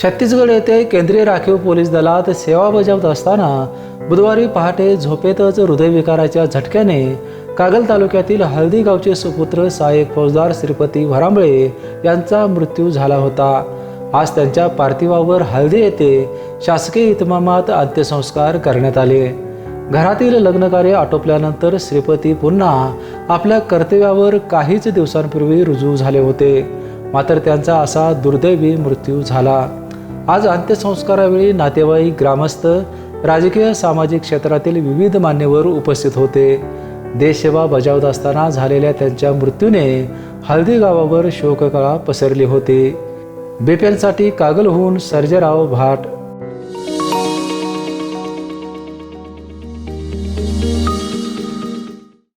छत्तीसगड येथे केंद्रीय राखीव पोलीस दलात सेवा बजावत असताना बुधवारी पहाटे झोपेतच हृदयविकाराच्या झटक्याने कागल तालुक्यातील हळदी गावचे सुपुत्र सहाय्यक फौजदार श्रीपती भरांबळे यांचा मृत्यू झाला होता। आज त्यांच्या पार्थिवावर हळदी येथे शासकीय इतमामात अंत्यसंस्कार करण्यात आले। घरातील लग्नकार्य आटोपल्यानंतर श्रीपती पुन्हा आपल्या कर्तव्यावर काहीच दिवसांपूर्वी रुजू झाले होते, मात्र त्यांचा असा दुर्दैवी मृत्यू झाला। आज अंत्यसंस्कारावेळी नातेवाईक, ग्रामस्थ, राजकीय सामाजिक क्षेत्रातील विविध मान्यवर उपस्थित होते। देशसेवा बजावत असताना झालेल्या त्यांच्या मृत्यूने हळदी गावावर शोककळा पसरली होती। BPNसाठी कागलहून सर्जेराव भाट।